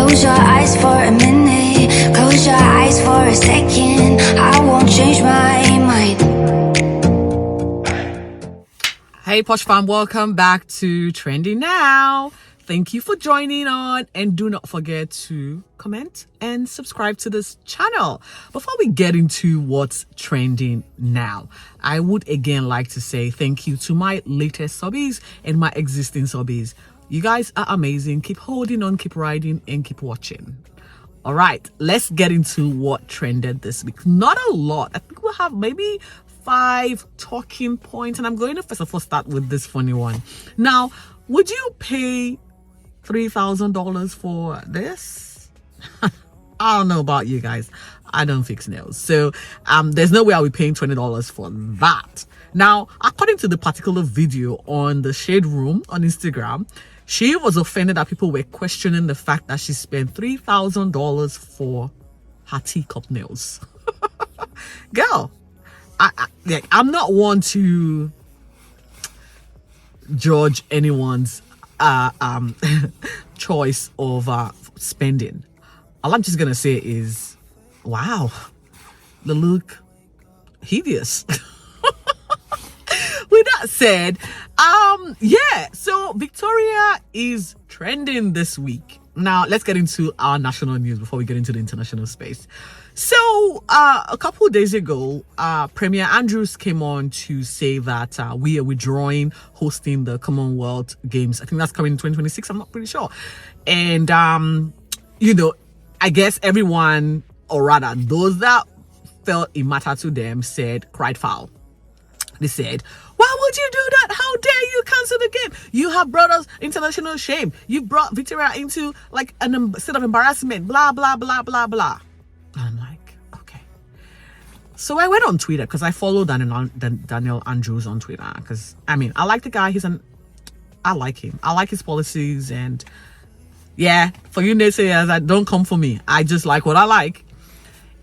Close your eyes for a minute, close your eyes for a second. I won't change my mind. Hey Posh fam, welcome back to Trending Now. Thank you for joining on, and do not forget to comment and subscribe to this channel. Before we get into what's trending now, I would again like to say thank you to my latest subbies and my existing subbies. You guys are amazing. Keep holding on, keep riding, and keep watching. All right, let's get into what trended this week. Not a lot. I think we'll have maybe 5 talking points, and I'm going to first of all start with this funny one. Now, would you pay $3,000 for this? I don't know about you guys. I don't fix nails, so there's no way I'll be paying $20 for that. Now, according to the particular video on the Shade Room on Instagram, she was offended that people were questioning the fact that she spent $3,000 for her teacup nails. Girl, I'm not one to judge anyone's choice of spending. All I'm just gonna say is, wow, they look hideous. With that said, yeah, so Victoria is trending this week. Now let's get into our national news before we get into the international space. So a couple of days ago, Premier Andrews came on to say that we are withdrawing hosting the Commonwealth Games. I think that's coming in 2026. I'm not pretty sure. And you know, I guess everyone, or rather those that felt it mattered to them, cried foul. They said, why would you do that? How dare you cancel the game? You have brought us international shame. You brought Victoria into like a state of embarrassment, blah, blah, blah, blah, blah. I'm like, okay. So I went on Twitter because I follow Daniel Andrews on Twitter because, I mean, I like the guy. I like him. I like his policies, and yeah, for you naysayers, don't come for me. I just like what I like.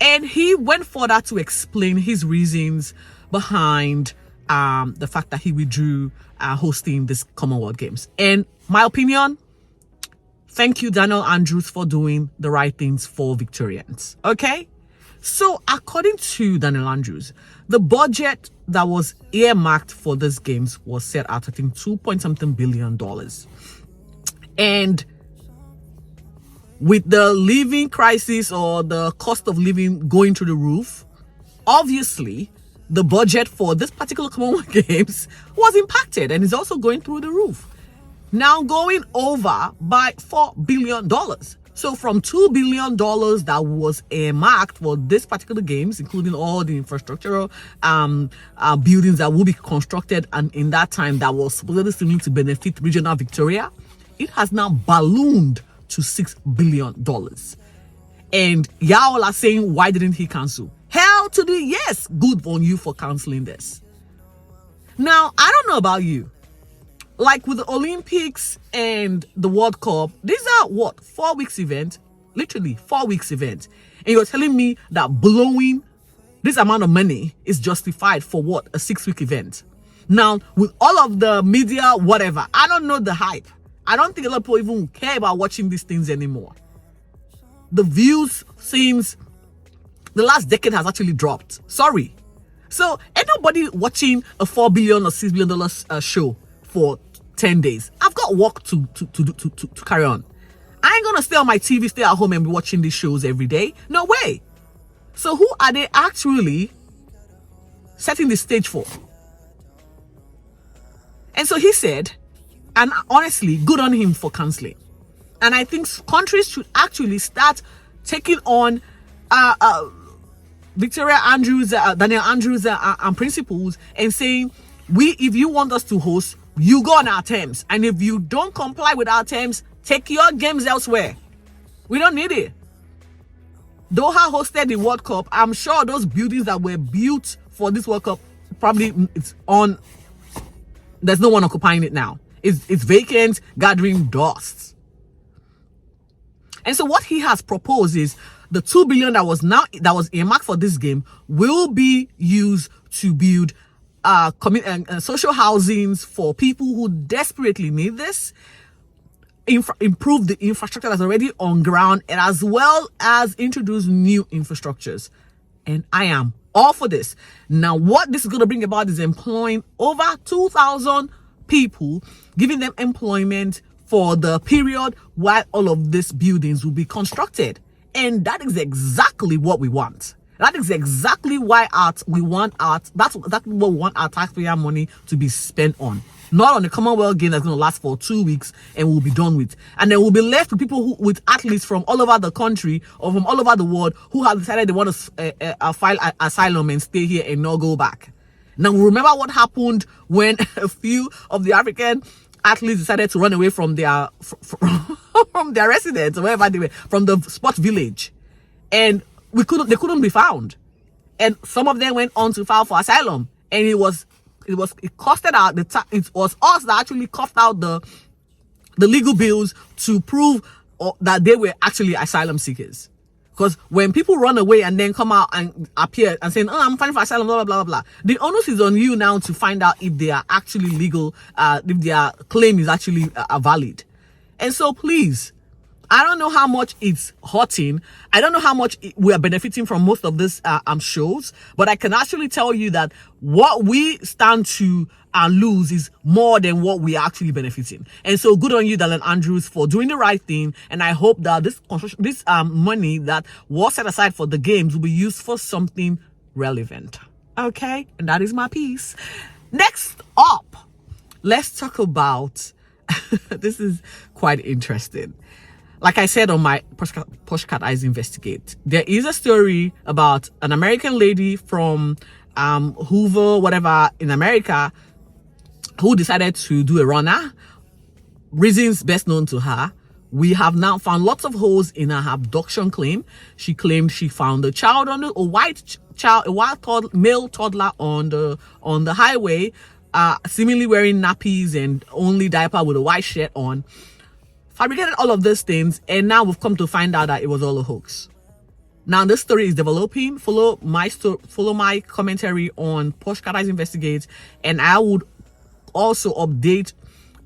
And he went further to explain his reasons behind the fact that he withdrew hosting this Commonwealth Games. And my opinion, thank you, Daniel Andrews, for doing the right things for Victorians. Okay? So according to Daniel Andrews, the budget that was earmarked for these games was set at, I think, $2.something billion. And with the living crisis or the cost of living going through the roof, obviously the budget for this particular Commonwealth Games was impacted and is also going through the roof. Now going over by $4 billion. So from $2 billion that was earmarked for this particular games, including all the infrastructural buildings that will be constructed, and in that time that was supposedly to benefit regional Victoria, it has now ballooned to $6 billion. And y'all are saying, why didn't he cancel? Hell to the yes, good on you for canceling this. Now, I don't know about you. Like with the Olympics and the World Cup, these are what, 4 weeks event? Literally 4 weeks event. And you're telling me that blowing this amount of money is justified for what, a 6-week event? Now, with all of the media, whatever, I don't know the hype. I don't think a lot of people even care about watching these things anymore. The views since the last decade has actually dropped. Sorry. So ain't nobody watching a $4 billion or $6 billion show for 10 days. I've got work to carry on. I ain't gonna stay on my TV, stay at home and be watching these shows every day. No way. So who are they actually setting the stage for? And so he said, and honestly, good on him for cancelling. And I think countries should actually start taking on Victoria Andrews, Daniel Andrews and principles, and saying, if you want us to host, you go on our terms. And if you don't comply with our terms, take your games elsewhere. We don't need it. Doha hosted the World Cup. I'm sure those buildings that were built for this World Cup, probably there's no one occupying it now. It's vacant, gathering dust. And so what he has proposed is the $2 billion that was earmarked for this game will be used to build social housings for people who desperately need this, improve the infrastructure that's already on ground, and as well as introduce new infrastructures. And I am all for this. Now, what this is going to bring about is employing over 2,000 people, giving them employment for the period while all of these buildings will be constructed. And that is exactly what we want. That is exactly why that's what we want our taxpayer money to be spent on. Not on the Commonwealth game that's going to last for 2 weeks and we'll be done with. And then we'll be left with people with athletes from all over the country or from all over the world who have decided they want to file asylum and stay here and not go back. Now, remember what happened when a few of the African athletes decided to run away from their from their residence or wherever they were, from the sports village, and they couldn't be found, and some of them went on to file for asylum, and it costed out it was us that actually coughed out the legal bills to prove that they were actually asylum seekers. Because when people run away and then come out and appear and saying, "Oh, I'm filing for asylum," blah, blah, blah, blah, the onus is on you now to find out if they are actually legal, if their claim is actually valid. And so please, I don't know how much it's hurting. I don't know how much we are benefiting from most of these shows, but I can actually tell you that what we stand to lose is more than what we are actually benefiting. And so good on you, Dallin Andrews, for doing the right thing. And I hope that this money that was set aside for the games will be used for something relevant. Okay? And that is my piece. Next up, let's talk about this is quite interesting. Like I said on my Poshcateyes Investigate, there is a story about an American lady from Hoover, whatever, in America, who decided to do a runner. Reasons best known to her. We have now found lots of holes in her abduction claim. She claimed she found a male toddler on the highway, seemingly wearing nappies and only diaper with a white shirt on. Fabricated all of these things, and now we've come to find out that it was all a hoax. Now this story is developing. Follow my commentary on Poshcateyes Investigate, and I would also update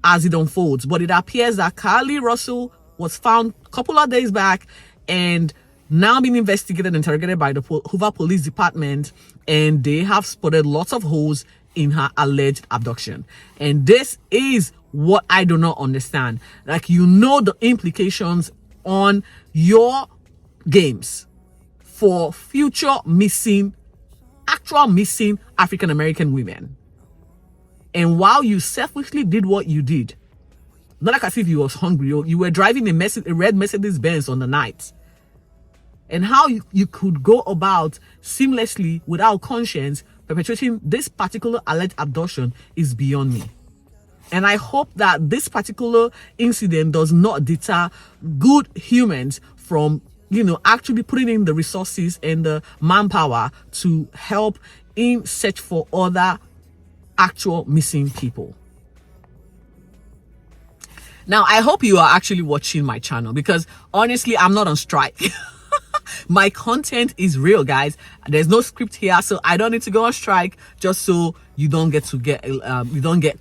as it unfolds. But it appears that Carly Russell was found a couple of days back and now being investigated and interrogated by the Hoover Police Department, and they have spotted lots of holes in her alleged abduction. And this is what I do not understand. Like, you know, the implications on your games for future actual missing African American women. And while you selfishly did what you did, not like as if you was hungry, you were driving a red Mercedes Benz on the night. And how you could go about seamlessly without conscience perpetrating this particular alleged abduction is beyond me. And I hope that this particular incident does not deter good humans from, actually putting in the resources and the manpower to help in search for other actual missing people. Now, I hope you are actually watching my channel, because honestly, I'm not on strike. My content is real, guys. There's no script here, so I don't need to go on strike just so you don't get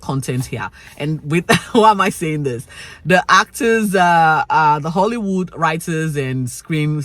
content here. And with why am I saying this? The actors, the Hollywood writers and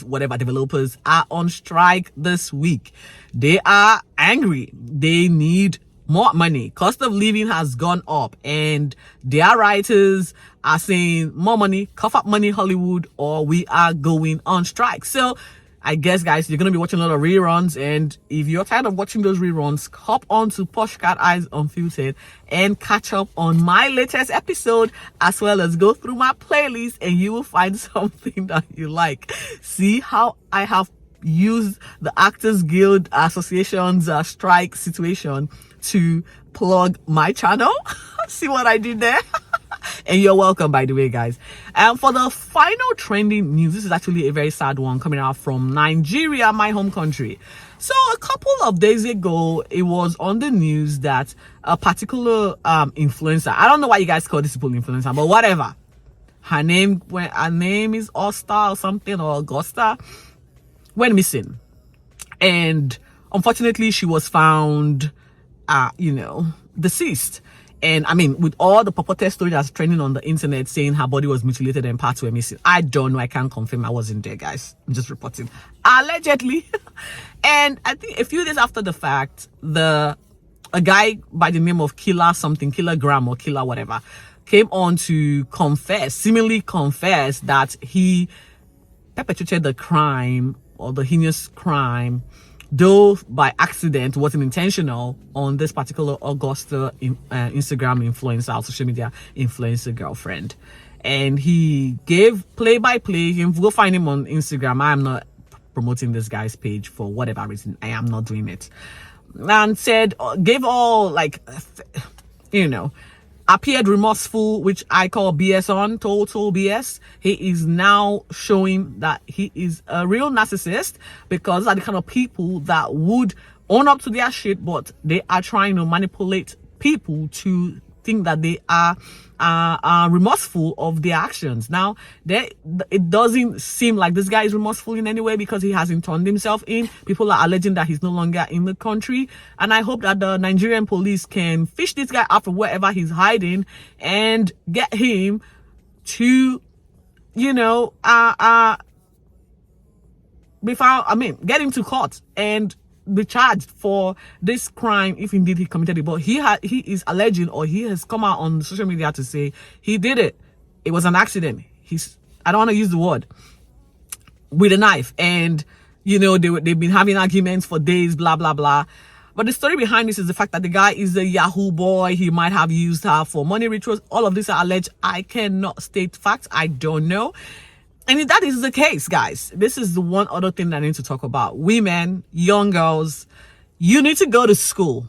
whatever developers are on strike this week. They are angry. They need more money. Cost of living has gone up, and their writers are saying more money, cough up money, Hollywood, or we are going on strike. So I guess, guys, you're going to be watching a lot of reruns, and if you're tired of watching those reruns, hop on to Poshcateyes Unfiltered and catch up on my latest episode, as well as go through my playlist, and you will find something that you like. See how I have used the Actors Guild Association's strike situation to plug my channel. See what I did there? And you're welcome, by the way, guys. And for the final trending news, this is actually a very sad one coming out from Nigeria, my home country. So a couple of days ago, it was on the news that a particular influencer, I don't know why you guys call this people influencer, but whatever, her name is Osta or something, or Augusta, went missing. And unfortunately, she was found deceased. And I mean, with all the purported story that's trending on the internet saying her body was mutilated and parts were missing, I don't know. I can't confirm. I wasn't there, guys. I'm just reporting. Allegedly. And I think a few days after the fact, a guy by the name of Kilogram or Killer whatever, came on to seemingly confess that he perpetrated the crime or the heinous crime, though by accident, wasn't intentional, on this particular Augusta Instagram influencer, social media influencer girlfriend. And he gave play-by-play. You can go find him on Instagram. I am not promoting this guy's page for whatever reason. I am not doing it. And gave all, like, appeared remorseful, which I call BS on, total BS. He is now showing that he is a real narcissist, because those are the kind of people that would own up to their shit, but they are trying to manipulate people to think that they are remorseful of their actions. Now, it doesn't seem like this guy is remorseful in any way, because he hasn't turned himself in. People are alleging that he's no longer in the country, and I hope that the Nigerian police can fish this guy out from wherever he's hiding and get him to, get him to court and be charged for this crime if indeed he committed it. But he is alleging, or he has come out on social media to say he did it. It was an accident. I don't want to use the word, with a knife, and they've been having arguments for days, blah blah blah. But the story behind this is the fact that the guy is a Yahoo boy. He might have used her for money rituals. All of this are alleged. I cannot state facts. I don't know. And if that is the case, guys, this is the one other thing that I need to talk about. Women, young girls, you need to go to school.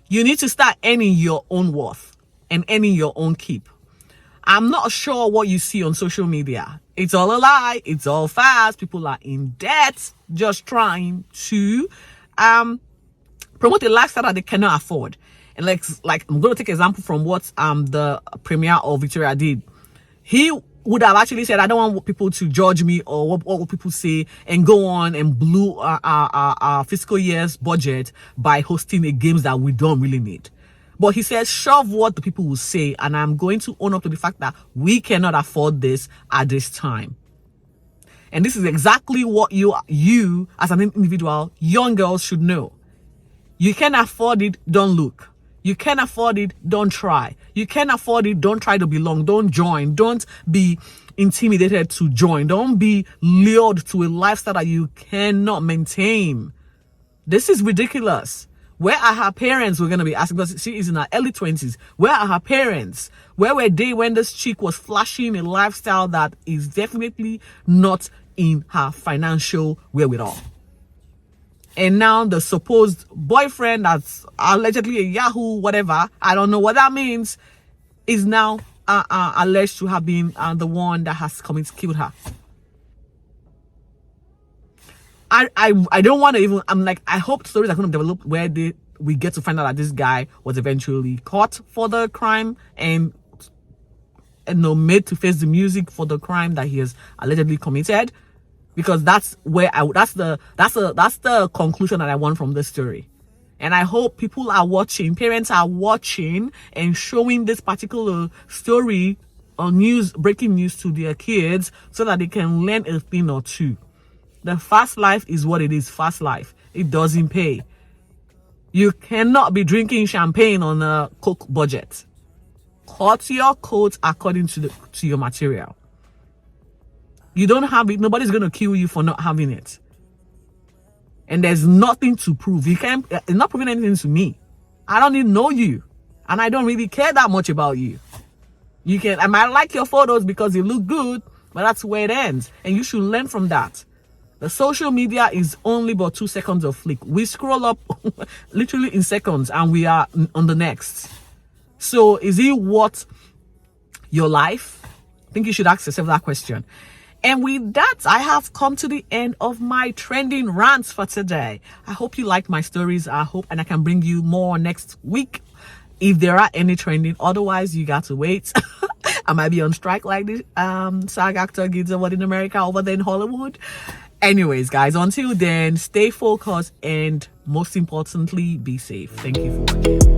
You need to start earning your own worth and earning your own keep. I'm not sure what you see on social media. It's all a lie. It's all fast. People are in debt just trying to promote a lifestyle that they cannot afford. And like I'm going to take an example from what the premier of Victoria did. He would have actually said, I don't want people to judge me or what will people say, and go on and blew our fiscal year's budget by hosting a games that we don't really need. But he said, shove what the people will say, and I'm going to own up to the fact that we cannot afford this at this time. And this is exactly what you as an individual, young girls, should know. You can afford it, don't look. You can't afford it, don't try. You can't afford it, don't try to belong. Don't join. Don't be intimidated to join. Don't be lured to a lifestyle that you cannot maintain. This is ridiculous. Where are her parents? We're going to be asking, because she is in her early 20s. Where are her parents? Where were they when this chick was flashing a lifestyle that is definitely not in her financial wherewithal? And now the supposed boyfriend that's allegedly a Yahoo, whatever, I don't know what that means, is now alleged to have been the one that has killed her. I don't want to even, I hope stories are going to develop where we get to find out that this guy was eventually caught for the crime and made to face the music for the crime that he has allegedly committed. Because that's where that's the conclusion that I want from this story. And I hope people are watching, parents are watching and showing this particular story on breaking news to their kids, so that they can learn a thing or two. The fast life is what it is, fast life. It doesn't pay. You cannot be drinking champagne on a Coke budget. Cut your coat according to your material. You don't have it, nobody's going to kill you for not having it. And there's nothing to prove. It's not proving anything to me. I don't even know you. And I don't really care that much about you. I might like your photos because they look good, but that's where it ends. And you should learn from that. The social media is only about 2 seconds of flick. We scroll up literally in seconds and we are on the next. So is it worth your life? I think you should ask yourself that question. And with that, I have come to the end of my trending rants for today. I hope you like my stories. I can bring you more next week if there are any trending. Otherwise, you got to wait. I might be on strike like this SAG actor gigs over in America, over there in Hollywood. Anyways, guys, until then, stay focused and most importantly, be safe. Thank you for watching.